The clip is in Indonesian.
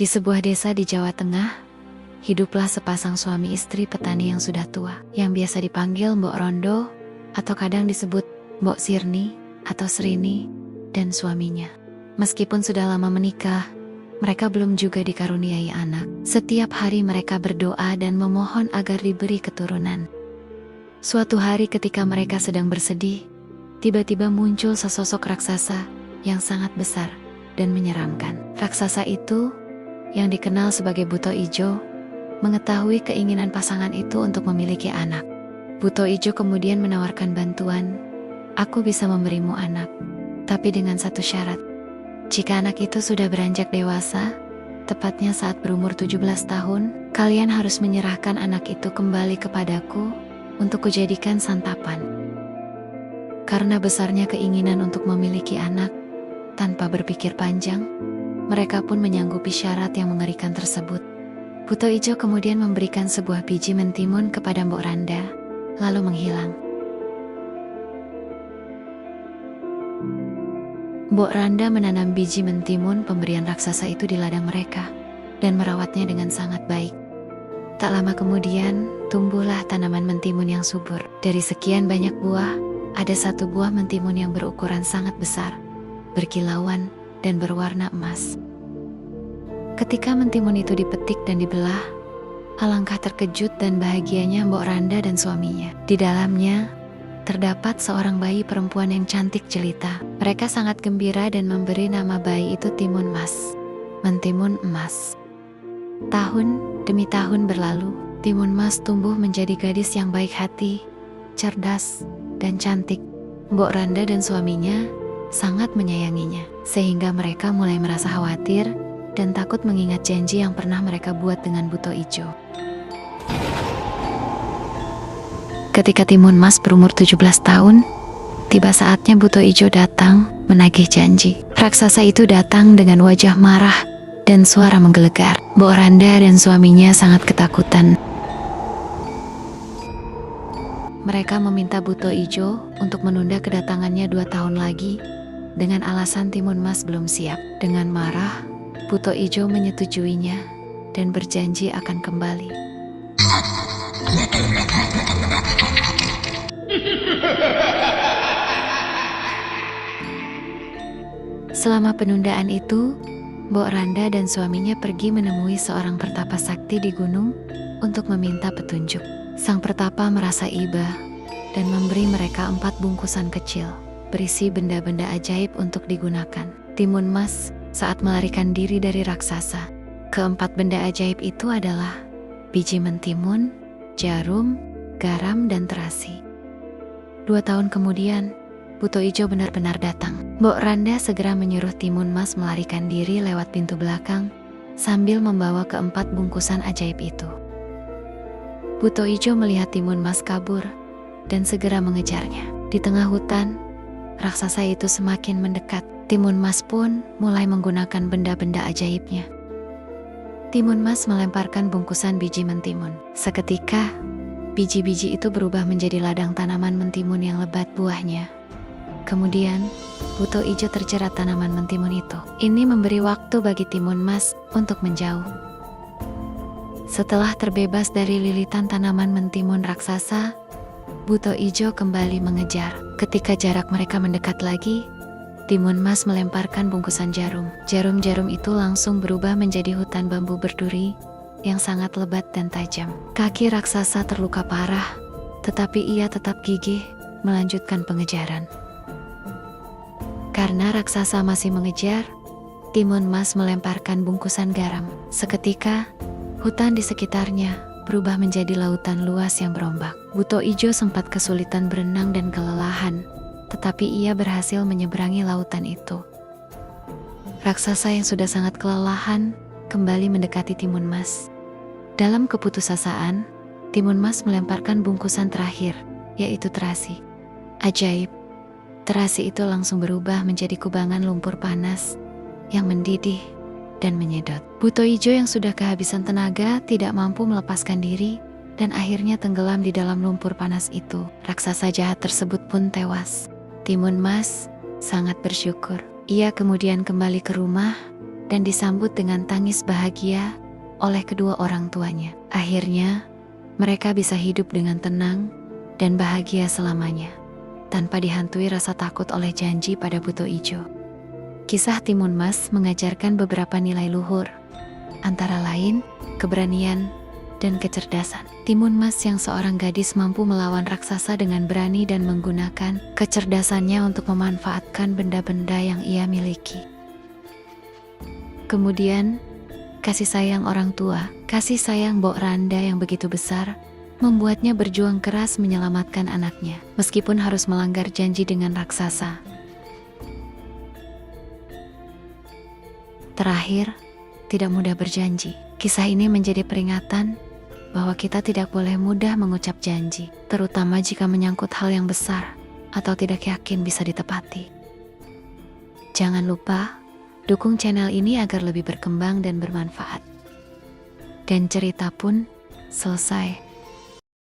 Di sebuah desa di Jawa Tengah, hiduplah sepasang suami istri petani yang sudah tua, yang biasa dipanggil Mbok Rondo, atau kadang disebut Mbok Sirni atau Srini, dan suaminya. Meskipun sudah lama menikah, mereka belum juga dikaruniai anak. Setiap hari mereka berdoa dan memohon agar diberi keturunan. Suatu hari ketika mereka sedang bersedih, tiba-tiba muncul sesosok raksasa yang sangat besar dan menyeramkan. Raksasa itu, yang dikenal sebagai Buto Ijo, mengetahui keinginan pasangan itu untuk memiliki anak. Buto Ijo kemudian menawarkan bantuan, "Aku bisa memberimu anak, tapi dengan satu syarat. Jika anak itu sudah beranjak dewasa, tepatnya saat berumur 17 tahun, kalian harus menyerahkan anak itu kembali kepadaku untuk kujadikan santapan." Karena besarnya keinginan untuk memiliki anak, tanpa berpikir panjang, mereka pun menyanggupi syarat yang mengerikan tersebut. Buto Ijo kemudian memberikan sebuah biji mentimun kepada Mbok Randa, lalu menghilang. Mbok Randa menanam biji mentimun pemberian raksasa itu di ladang mereka, dan merawatnya dengan sangat baik. Tak lama kemudian, tumbuhlah tanaman mentimun yang subur. Dari sekian banyak buah, ada satu buah mentimun yang berukuran sangat besar, berkilauan, dan berwarna emas. Ketika mentimun itu dipetik dan dibelah, alangkah terkejut dan bahagianya Mbok Randa dan suaminya. Di dalamnya, terdapat seorang bayi perempuan yang cantik jelita. Mereka sangat gembira dan memberi nama bayi itu Timun Mas, Mentimun Emas. Tahun demi tahun berlalu, Timun Mas tumbuh menjadi gadis yang baik hati, cerdas, dan cantik. Mbok Randa dan suaminya sangat menyayanginya, sehingga mereka mulai merasa khawatir dan takut mengingat janji yang pernah mereka buat dengan Buto Ijo. Ketika Timun Mas berumur 17 tahun, tiba saatnya Buto Ijo datang menagih janji. Raksasa itu datang dengan wajah marah dan suara menggelegar. Mbok Randa dan suaminya sangat ketakutan. Mereka meminta Buto Ijo untuk menunda kedatangannya 2 tahun lagi dengan alasan Timun Mas belum siap. Dengan marah, Buto Ijo menyetujuinya dan berjanji akan kembali. Selama penundaan itu, Mbok Randa dan suaminya pergi menemui seorang pertapa sakti di gunung untuk meminta petunjuk. Sang pertapa merasa iba dan memberi mereka 4 bungkusan kecil berisi benda-benda ajaib untuk digunakan. Timun Mas saat melarikan diri dari raksasa. Keempat benda ajaib itu adalah biji mentimun, jarum, garam, dan terasi. 2 tahun kemudian, Buto Ijo benar-benar datang. Mbok Randa segera menyuruh Timun Mas melarikan diri lewat pintu belakang sambil membawa keempat bungkusan ajaib itu. Buto Ijo melihat Timun Mas kabur dan segera mengejarnya. Di tengah hutan, raksasa itu semakin mendekat. Timun Mas pun mulai menggunakan benda-benda ajaibnya. Timun Mas melemparkan bungkusan biji mentimun. Seketika, biji-biji itu berubah menjadi ladang tanaman mentimun yang lebat buahnya. Kemudian, Buto Ijo terjerat tanaman mentimun itu. Ini memberi waktu bagi Timun Mas untuk menjauh. Setelah terbebas dari lilitan tanaman mentimun raksasa, Buto Ijo kembali mengejar. Ketika jarak mereka mendekat lagi, Timun Mas melemparkan bungkusan jarum. Jarum-jarum itu langsung berubah menjadi hutan bambu berduri yang sangat lebat dan tajam. Kaki raksasa terluka parah, tetapi ia tetap gigih melanjutkan pengejaran. Karena raksasa masih mengejar, Timun Mas melemparkan bungkusan garam. Seketika, hutan di sekitarnya berubah menjadi lautan luas yang berombak. Buto Ijo sempat kesulitan berenang dan kelelahan, tetapi ia berhasil menyeberangi lautan itu. Raksasa yang sudah sangat kelelahan kembali mendekati Timun Mas. Dalam keputusasaan, Timun Mas melemparkan bungkusan terakhir, yaitu terasi. Ajaib, terasi itu langsung berubah menjadi kubangan lumpur panas yang mendidih dan menyedot. Buto Ijo yang sudah kehabisan tenaga tidak mampu melepaskan diri dan akhirnya tenggelam di dalam lumpur panas itu. Raksasa jahat tersebut pun tewas. Timun Mas sangat bersyukur. Ia kemudian kembali ke rumah dan disambut dengan tangis bahagia oleh kedua orang tuanya. Akhirnya, mereka bisa hidup dengan tenang dan bahagia selamanya, tanpa dihantui rasa takut oleh janji pada Buto Ijo. Kisah Timun Mas mengajarkan beberapa nilai luhur, antara lain keberanian dan kecerdasan. Timun Mas yang seorang gadis mampu melawan raksasa dengan berani dan menggunakan kecerdasannya untuk memanfaatkan benda-benda yang ia miliki. Kemudian, kasih sayang orang tua, kasih sayang Mbok Randa yang begitu besar, membuatnya berjuang keras menyelamatkan anaknya, meskipun harus melanggar janji dengan raksasa. Terakhir, tidak mudah berjanji. Kisah ini menjadi peringatan bahwa kita tidak boleh mudah mengucap janji, terutama jika menyangkut hal yang besar atau tidak yakin bisa ditepati. Jangan lupa, dukung channel ini agar lebih berkembang dan bermanfaat. Dan cerita pun selesai.